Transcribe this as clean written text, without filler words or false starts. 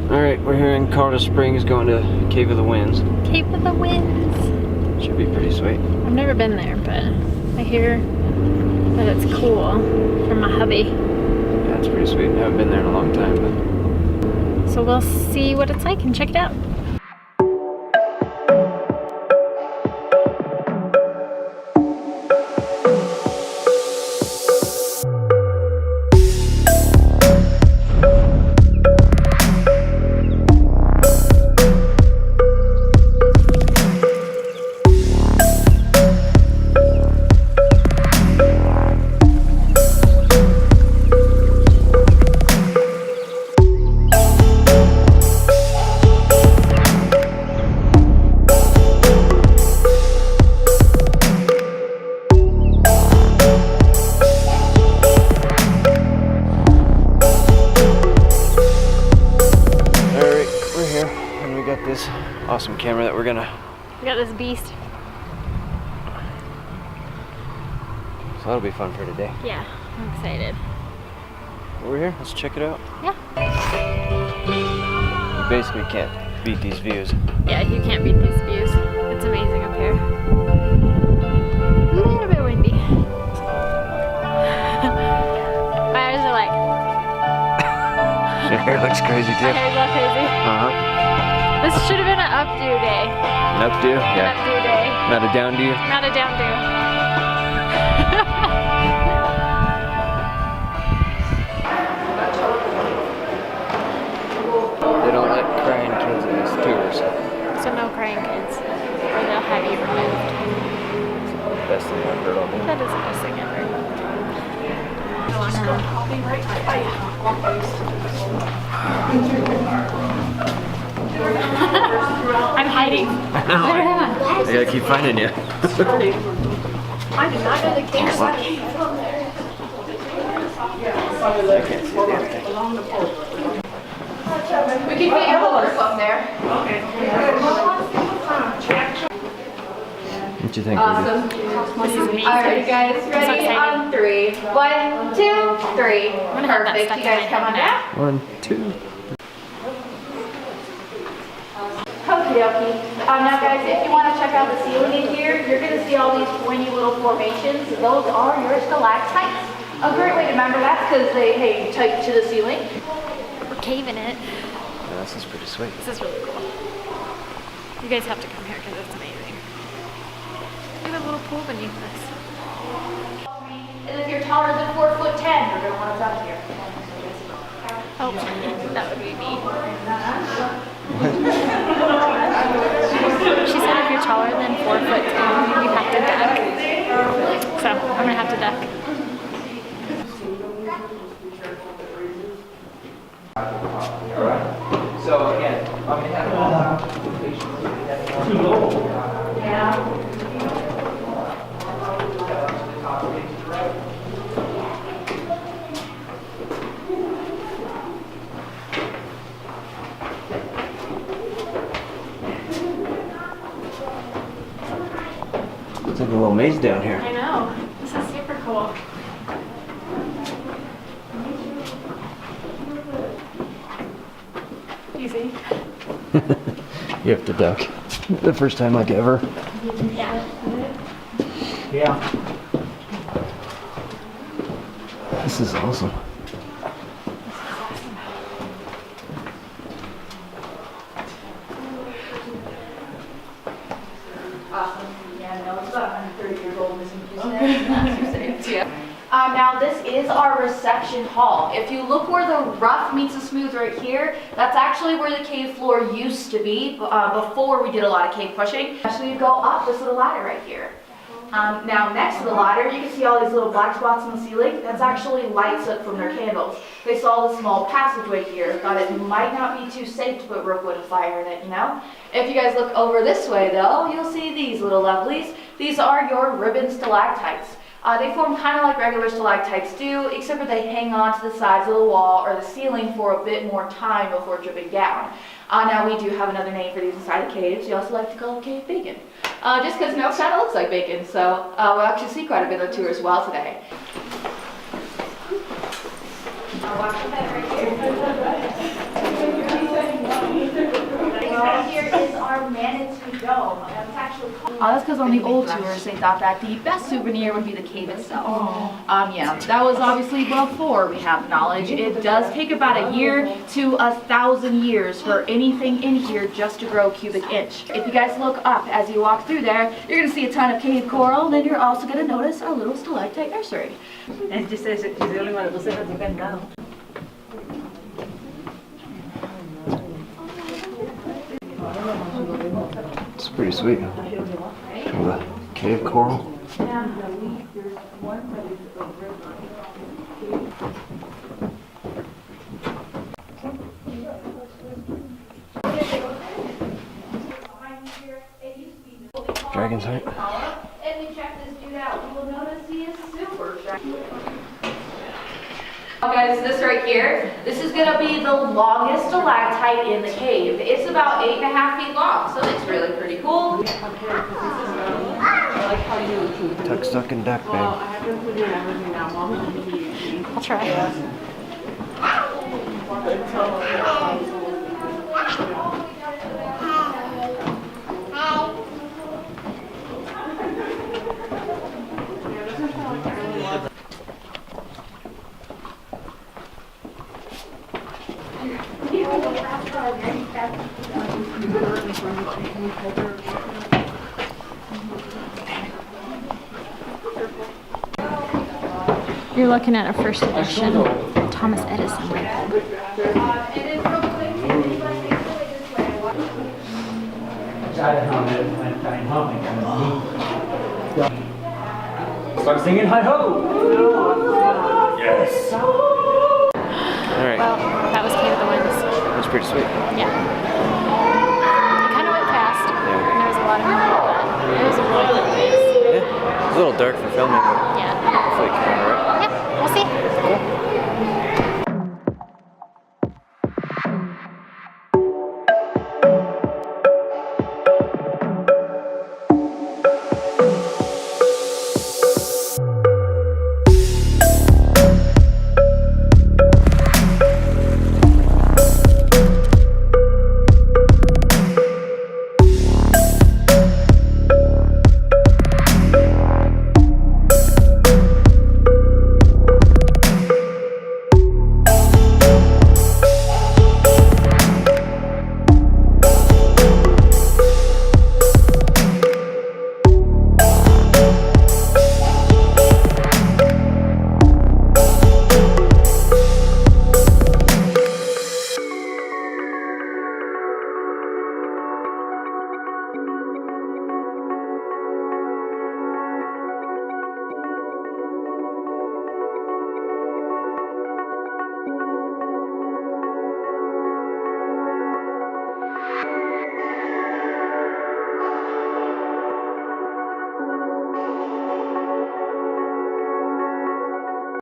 Alright, we're here in Colorado Springs going to Cave of the Winds. Cave of the Winds. Should be pretty sweet. I've never been there, but I hear that it's cool from my hubby. Yeah, it's pretty sweet. I haven't been there in a long time, but... So we'll see what it's like and check it out. This awesome camera that we got this beast. So that'll be fun for today. Yeah, I'm excited. We're here, let's check it out. Yeah. You basically can't beat these views. Yeah, you can't beat these views. It's amazing up here. A little bit windy. My eyes are like... Your hair looks crazy too. My hair's all crazy. Uh-huh. This should have been an updo day. An updo? Yeah. An updo day. Not a downdo? Not a downdo. They don't let crying kids in these tours. So no crying kids. Or they'll have you removed. That's the best thing I've heard all day. That is the best thing ever. I'll be right by you. I'm hiding. I know. I gotta keep finding you. I did not know the cave was like from there. We can get your whole group up there. What you think, Awesome. This is amazing. Alright, guys, ready on 3. 1, 2, 3. Perfect. You guys come on down. 1, 2. Okie dokie. Now guys, if you want to check out the ceiling in here, you're going to see all these pointy little formations. Those are your stalactites. A great way to remember that because they hang tight to the ceiling. We're caving it. Yeah, this is pretty sweet. This is really cool. You guys have to come here because it's amazing. Look at the little pool beneath this. And if you're taller than 4'10", you're going to want to come here. Oh, that would be me. She said if you're taller than 4'10", you have to duck. So I'm gonna have to duck. So again, I'm gonna have Yeah. It's like a little maze down here. I know. This is super cool. Easy. You have to duck. The first time like ever. Yeah. Yeah. This is awesome. Awesome. Yeah, no, it's about 130 years old. Now this is our reception hall. If you look where the rough meets the smooth right here, that's actually where the cave floor used to be before we did a lot of cave pushing. So you go up this little ladder right here. Now next to the ladder, you can see all these little black spots on the ceiling. That's actually lights up from their candles. They saw the small passageway here, thought it might not be too safe to put ropewood and fire in it, you know? If you guys look over this way though, you'll see these little lovelies. These are your ribbon stalactites. They form kind of like regular stalactites do, except for they hang on to the sides of the wall or the ceiling for a bit more time before dripping down. Now we do have another name for these inside the caves. We also like to call them cave bacon. Just because it kind of looks like bacon, so we'll actually see quite a bit of the tour as well today. I'll watch the bed right here. our Manatee Dome. It's actually called. That's because on the old tours they thought that the best souvenir would be the cave itself. Yeah, that was obviously before we have knowledge. It does take about a year to 1,000 years for anything in here just to grow a cubic inch. If you guys look up as you walk through there, you're going to see a ton of cave coral, and then you're also going to notice our little stalactite nursery. And she says she's the only one that was ever dependent. It's pretty sweet. The cave coral. Dragon's Heart. And we check this dude out. You will notice he is super shy. Guys, this right here, this is gonna be the longest stalactite in the cave. It's about 8.5 feet long, so it's really pretty cool. Tuck, stuck, and duck, babe. I'll try. You're looking at a first edition Thomas Edison light bulb. Start singing hi ho! Yes! Alright, Well, that was Cave of the Winds. that's pretty sweet. Yeah. It kind of went fast, and there was a lot of people, but it was a really good place. Yeah, it's a little dark for filming, but Yeah. hopefully it came out alright. Yeah, we'll see. Cool.